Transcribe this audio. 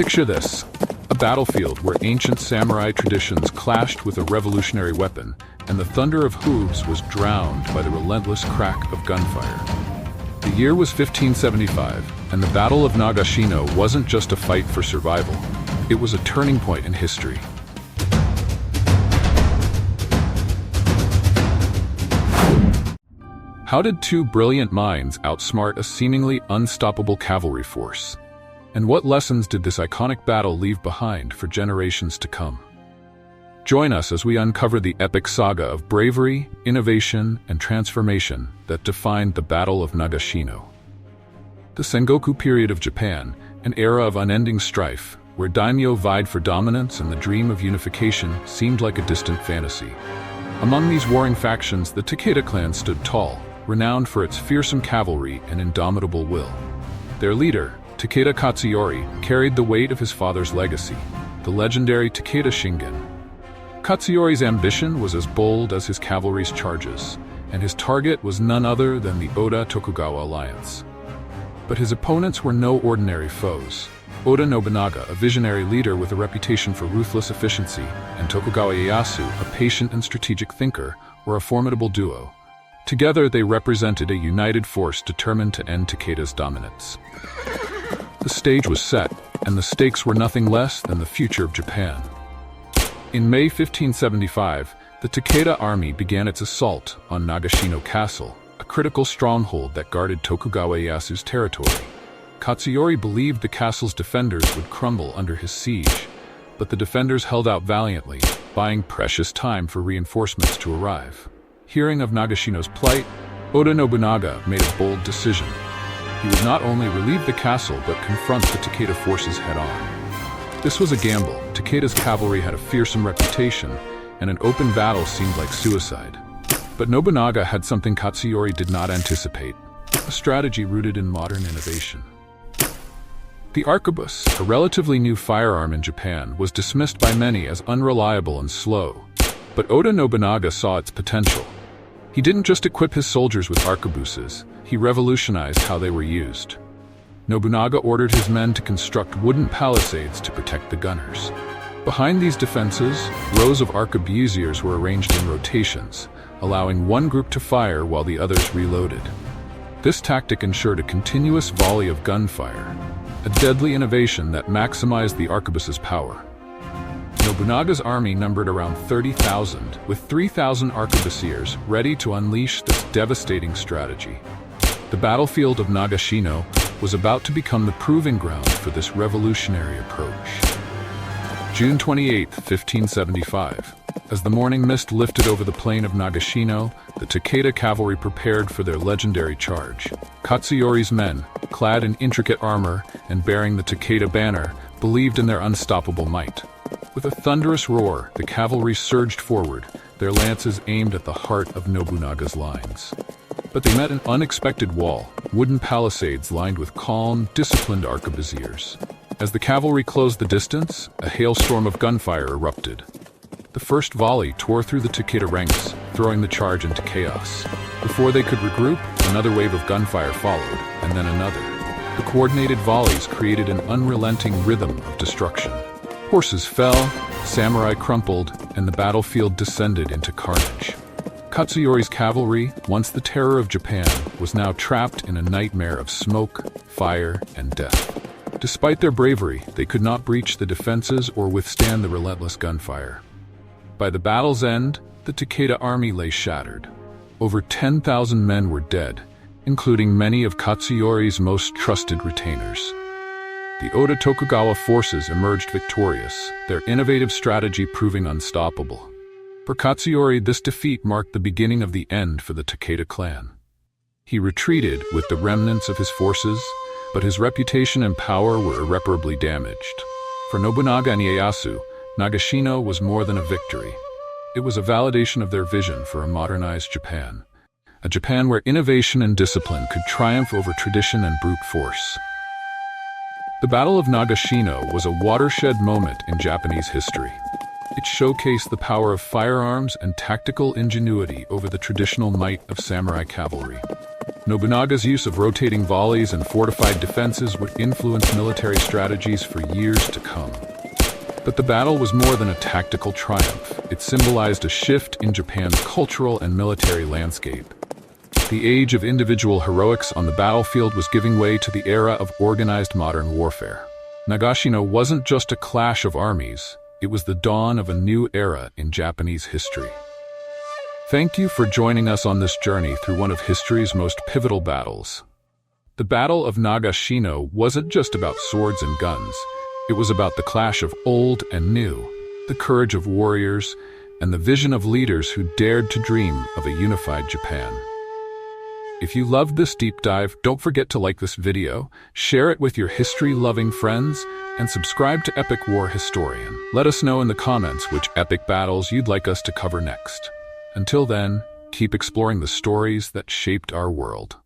Picture this, a battlefield where ancient samurai traditions clashed with a revolutionary weapon, and the thunder of hooves was drowned by the relentless crack of gunfire. The year was 1575, and the Battle of Nagashino wasn't just a fight for survival. It was a turning point in history. How did two brilliant minds outsmart a seemingly unstoppable cavalry force? And what lessons did this iconic battle leave behind for generations to come? Join us as we uncover the epic saga of bravery, innovation, and transformation that defined the Battle of Nagashino. The Sengoku period of Japan, an era of unending strife, where daimyo vied for dominance and the dream of unification seemed like a distant fantasy. Among these warring factions, the Takeda clan stood tall, renowned for its fearsome cavalry and indomitable will. Their leader, Takeda Katsuyori, carried the weight of his father's legacy, the legendary Takeda Shingen. Katsuyori's ambition was as bold as his cavalry's charges, and his target was none other than the Oda-Tokugawa alliance. But his opponents were no ordinary foes. Oda Nobunaga, a visionary leader with a reputation for ruthless efficiency, and Tokugawa Ieyasu, a patient and strategic thinker, were a formidable duo. Together, they represented a united force determined to end Takeda's dominance. The stage was set, and the stakes were nothing less than the future of Japan. In May 1575, the Takeda army began its assault on Nagashino Castle, a critical stronghold that guarded Tokugawa Ieyasu's territory. Katsuyori believed the castle's defenders would crumble under his siege, but the defenders held out valiantly, buying precious time for reinforcements to arrive. Hearing of Nagashino's plight, Oda Nobunaga made a bold decision. He would not only relieve the castle, but confront the Takeda forces head-on. This was a gamble. Takeda's cavalry had a fearsome reputation, and an open battle seemed like suicide. But Nobunaga had something Katsuyori did not anticipate, a strategy rooted in modern innovation. The arquebus, a relatively new firearm in Japan, was dismissed by many as unreliable and slow. But Oda Nobunaga saw its potential. He didn't just equip his soldiers with arquebuses, he revolutionized how they were used. Nobunaga ordered his men to construct wooden palisades to protect the gunners. Behind these defenses, rows of arquebusiers were arranged in rotations, allowing one group to fire while the others reloaded. This tactic ensured a continuous volley of gunfire, a deadly innovation that maximized the arquebus's power. Nobunaga's army numbered around 30,000, with 3,000 arquebusiers ready to unleash this devastating strategy. The battlefield of Nagashino was about to become the proving ground for this revolutionary approach. June 28, 1575. As the morning mist lifted over the plain of Nagashino, the Takeda cavalry prepared for their legendary charge. Katsuyori's men, clad in intricate armor and bearing the Takeda banner, believed in their unstoppable might. With a thunderous roar, the cavalry surged forward, their lances aimed at the heart of Nobunaga's lines. But they met an unexpected wall, wooden palisades lined with calm, disciplined arquebusiers. As the cavalry closed the distance, a hailstorm of gunfire erupted. The first volley tore through the Takeda ranks, throwing the charge into chaos. Before they could regroup, another wave of gunfire followed, and then another. The coordinated volleys created an unrelenting rhythm of destruction. Horses fell, samurai crumpled, and the battlefield descended into carnage. Katsuyori's cavalry, once the terror of Japan, was now trapped in a nightmare of smoke, fire, and death. Despite their bravery, they could not breach the defenses or withstand the relentless gunfire. By the battle's end, the Takeda army lay shattered. Over 10,000 men were dead, including many of Katsuyori's most trusted retainers. The Oda Tokugawa forces emerged victorious, their innovative strategy proving unstoppable. For Katsuyori, this defeat marked the beginning of the end for the Takeda clan. He retreated with the remnants of his forces, but his reputation and power were irreparably damaged. For Nobunaga and Ieyasu, Nagashino was more than a victory. It was a validation of their vision for a modernized Japan. A Japan where innovation and discipline could triumph over tradition and brute force. The Battle of Nagashino was a watershed moment in Japanese history. It showcased the power of firearms and tactical ingenuity over the traditional might of samurai cavalry. Nobunaga's use of rotating volleys and fortified defenses would influence military strategies for years to come. But the battle was more than a tactical triumph. It symbolized a shift in Japan's cultural and military landscape. The age of individual heroics on the battlefield was giving way to the era of organized modern warfare. Nagashino wasn't just a clash of armies, it was the dawn of a new era in Japanese history. Thank you for joining us on this journey through one of history's most pivotal battles. The Battle of Nagashino wasn't just about swords and guns. It was about the clash of old and new, the courage of warriors, and the vision of leaders who dared to dream of a unified Japan. If you loved this deep dive, don't forget to like this video, share it with your history-loving friends, and subscribe to Epic War Historian. Let us know in the comments which epic battles you'd like us to cover next. Until then, keep exploring the stories that shaped our world.